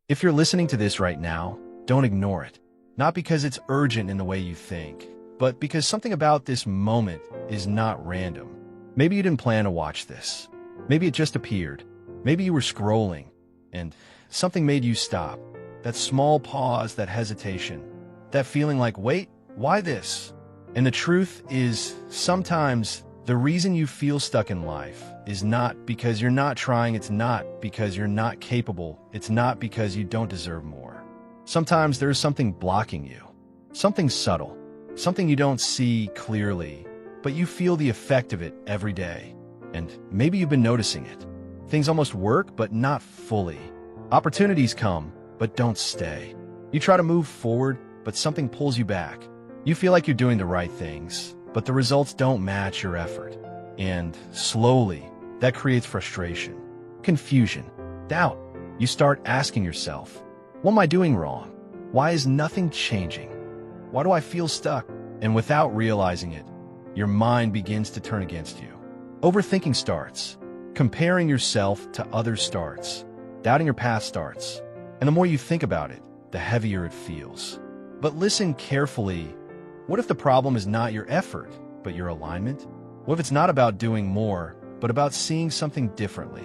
If you're listening to this right now, don't ignore it. Not because it's urgent in the way you think, but because something about this moment is not random. Maybe you didn't plan to watch this. Maybe it just appeared. Maybe you were scrolling, and something made you stop. That small pause, that hesitation, that feeling like, wait, why this? And the truth is, sometimes the reason you feel stuck in life is not because you're not trying, it's not because you're not capable, it's not because you don't deserve more. Sometimes there's something blocking you, something subtle, something you don't see clearly, but you feel the effect of it every day. And maybe you've been noticing it. Things almost work, but not fully. Opportunities come, but don't stay. You try to move forward, but something pulls you back. You feel like you're doing the right things, but the results don't match your effort. And slowly, that creates frustration, confusion, doubt. You start asking yourself, what am I doing wrong? Why is nothing changing? Why do I feel stuck? And without realizing it, your mind begins to turn against you. Overthinking starts. Comparing yourself to others starts. Doubting your path starts. And the more you think about it, the heavier it feels. But listen carefully. What if the problem is not your effort, but your alignment? What if it's not about doing more, but about seeing something differently?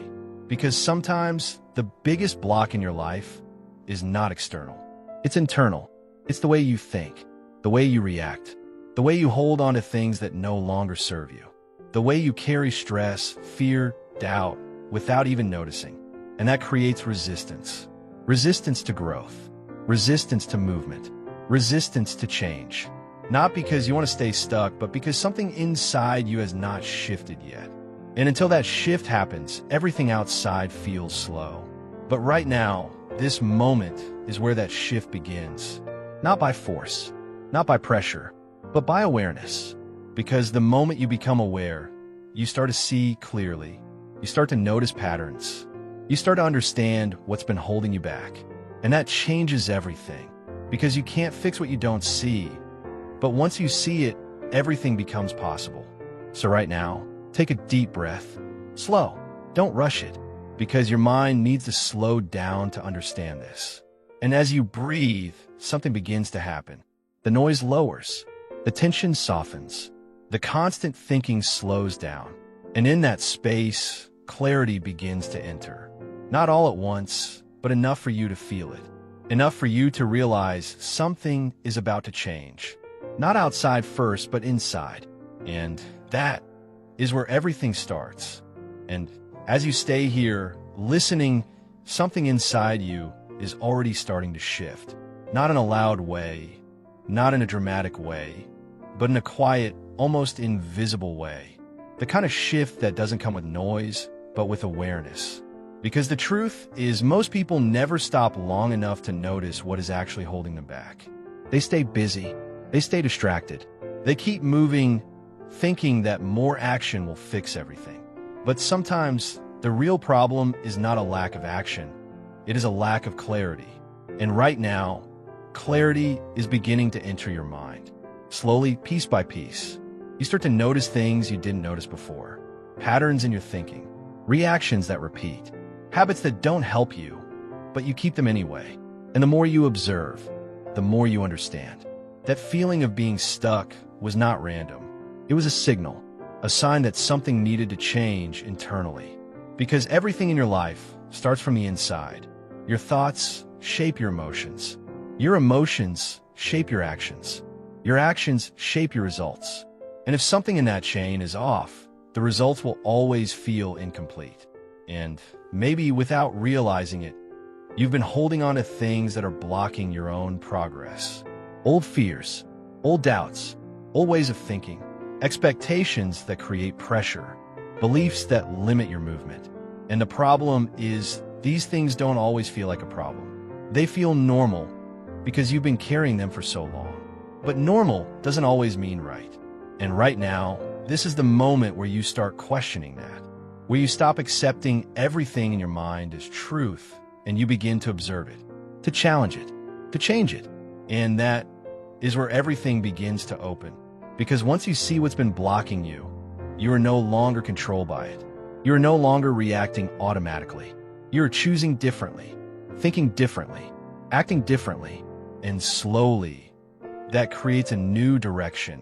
Because sometimes the biggest block in your life is not external. It's internal. It's the way you think, the way you react, the way you hold on to things that no longer serve you, the way you carry stress, fear, doubt without even noticing. And that creates resistance. Resistance to growth, resistance to movement, resistance to change. Not because you want to stay stuck, but because something inside you has not shifted yet. And until that shift happens, everything outside feels slow. But right now, this moment is where that shift begins. Not by force, not by pressure, but by awareness. Because the moment you become aware, you start to see clearly. You start to notice patterns. You start to understand what's been holding you back. And that changes everything. Because you can't fix what you don't see. But once you see it, everything becomes possible. So right now, take a deep breath. Slow. Don't rush it. Because your mind needs to slow down to understand this. And as you breathe, something begins to happen. The noise lowers. The tension softens. The constant thinking slows down. And in that space, clarity begins to enter. Not all at once, but enough for you to feel it. Enough for you to realize something is about to change. Not outside first, but inside. And that is where everything starts. And as you stay here, listening, something inside you is already starting to shift. Not in a loud way, not in a dramatic way, but in a quiet, almost invisible way. The kind of shift that doesn't come with noise, but with awareness. Because the truth is, most people never stop long enough to notice what is actually holding them back. They stay busy. They stay distracted. They keep moving, thinking that more action will fix everything. But sometimes, the real problem is not a lack of action. It is a lack of clarity. And right now, clarity is beginning to enter your mind. Slowly, piece by piece, you start to notice things you didn't notice before. Patterns in your thinking. Reactions that repeat. Habits that don't help you, but you keep them anyway. And the more you observe, the more you understand. That feeling of being stuck was not random. It was a signal, a sign that something needed to change internally. Because everything in your life starts from the inside. Your thoughts shape your emotions. Your emotions shape your actions. Your actions shape your results. And if something in that chain is off, the results will always feel incomplete. And maybe without realizing it, you've been holding on to things that are blocking your own progress. Old fears, old doubts, old ways of thinking, expectations that create pressure, beliefs that limit your movement. And the problem is, these things don't always feel like a problem. They feel normal because you've been carrying them for so long. But normal doesn't always mean right. And right now, this is the moment where you start questioning that, where you stop accepting everything in your mind as truth and you begin to observe it, to challenge it, to change it. And that is where everything begins to open. Because once you see what's been blocking you, you are no longer controlled by it. You are no longer reacting automatically. You are choosing differently. thinking differently, acting differently, and slowly, that creates a new direction.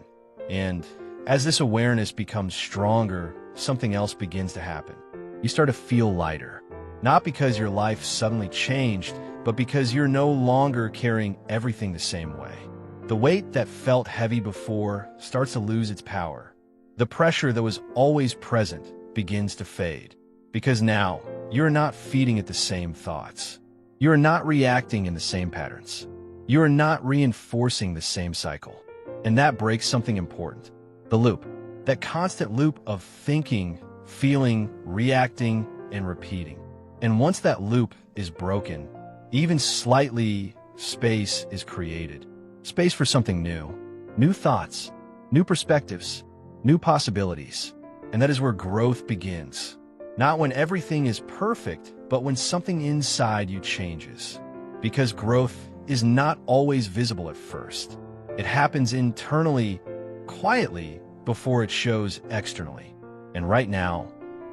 And as this awareness becomes stronger, something else begins to happen. You start to feel lighter, not because your life suddenly changed, but because you're no longer carrying everything the same way. The weight that felt heavy before starts to lose its power. The pressure that was always present begins to fade, because now you're not feeding it the same thoughts. You're not reacting in the same patterns. You're not reinforcing the same cycle. And that breaks something important. The loop. That constant loop of thinking, feeling, reacting, and repeating. And once that loop is broken, even slightly, space is created. Space for something new. New thoughts, new perspectives, new possibilities. And that is where growth begins. Not when everything is perfect, but when something inside you changes. Because growth is not always visible at first. It happens internally, quietly, before it shows externally. And right now,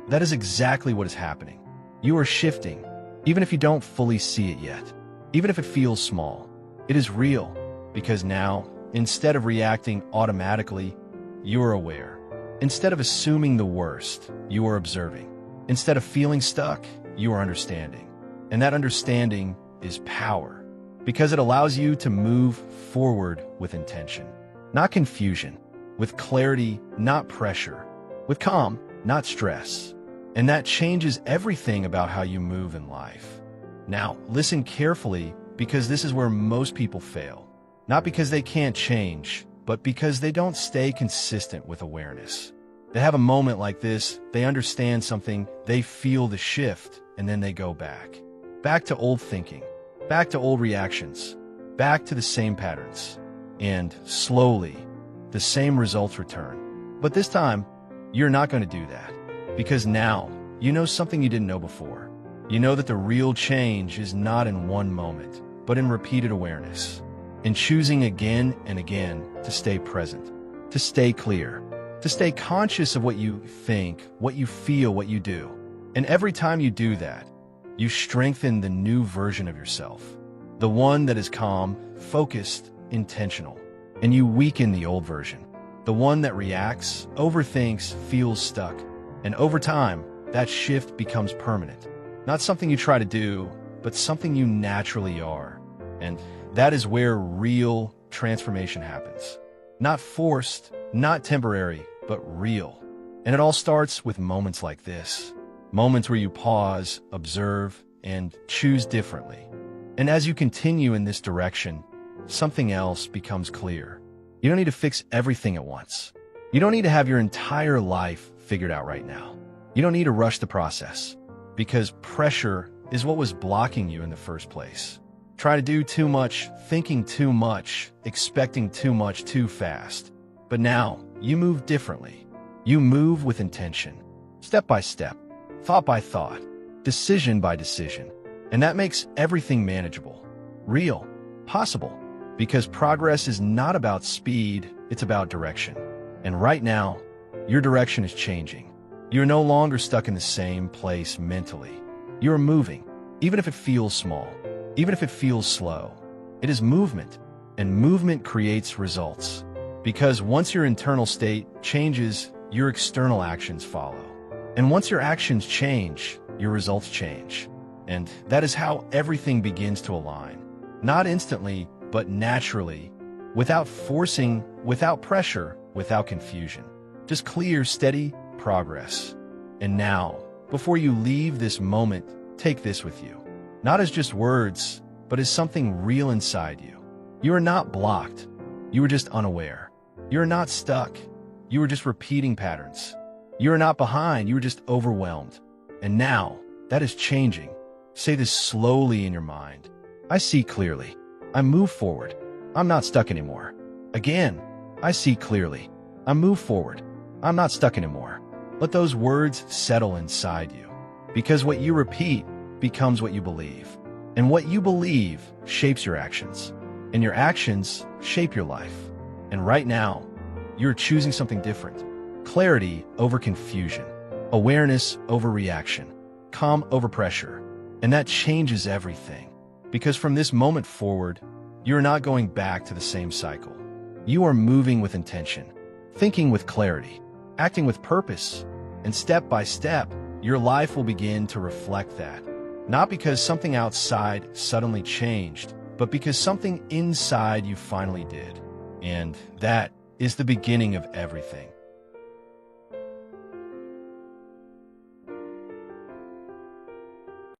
that is exactly what is happening. You are shifting, even if you don't fully see it yet. Even if it feels small, it is real. Because now, instead of reacting automatically, you are aware. Instead of assuming the worst, you are observing. Instead of feeling stuck, you are understanding. And that understanding is power, because it allows you to move forward with intention, not confusion, with clarity, not pressure, with calm, not stress. And that changes everything about how you move in life. Now, listen carefully, because this is where most people fail. Not because they can't change, but because they don't stay consistent with awareness. They have a moment like this, they understand something, they feel the shift, and then they go back. Back to old thinking, back to old reactions, back to the same patterns. And slowly, the same results return. But this time, you're not going to do that. Because now, you know something you didn't know before. You know that the real change is not in one moment, but in repeated awareness. In choosing again and again to stay present, to stay clear, to stay conscious of what you think, what you feel, what you do. And every time you do that, you strengthen the new version of yourself, the one that is calm, focused, intentional. And you weaken the old version, the one that reacts, overthinks, feels stuck. And over time, that shift becomes permanent. Not something you try to do, but something you naturally are. And that is where real transformation happens. Not forced, not temporary, but real. And it all starts with moments like this. Moments where you pause, observe, and choose differently. And as you continue in this direction, something else becomes clear. You don't need to fix everything at once. You don't need to have your entire life figured out right now. You don't need to rush the process, because pressure is what was blocking you in the first place. Try to do too much, thinking too much, expecting too much too fast. But now, you move differently. You move with intention, step by step, thought by thought, decision by decision. And that makes everything manageable, real, possible. Because progress is not about speed, it's about direction. And right now, your direction is changing. You're no longer stuck in the same place mentally. You're moving, even if it feels small, even if it feels slow. It is movement, and movement creates results. Because once your internal state changes, your external actions follow. And once your actions change, your results change. And that is how everything begins to align. Not instantly, but naturally, without forcing, without pressure, without confusion. Just clear, steady progress. And now, before you leave this moment, take this with you. Not as just words, but as something real inside you. You are not blocked. You are just unaware. You are not stuck. You are just repeating patterns. You are not behind. You are just overwhelmed. And now, that is changing. Say this slowly in your mind. I see clearly. I move forward. I'm not stuck anymore. Again, I see clearly. I move forward. I'm not stuck anymore. Let those words settle inside you. Because what you repeat becomes what you believe. And what you believe shapes your actions. And your actions shape your life. And right now, you're choosing something different. Clarity over confusion. Awareness over reaction. Calm over pressure. And that changes everything. Because from this moment forward, you're not going back to the same cycle. You are moving with intention, thinking with clarity, acting with purpose, and step by step, your life will begin to reflect that. Not because something outside suddenly changed, but because something inside you finally did. And that is the beginning of everything.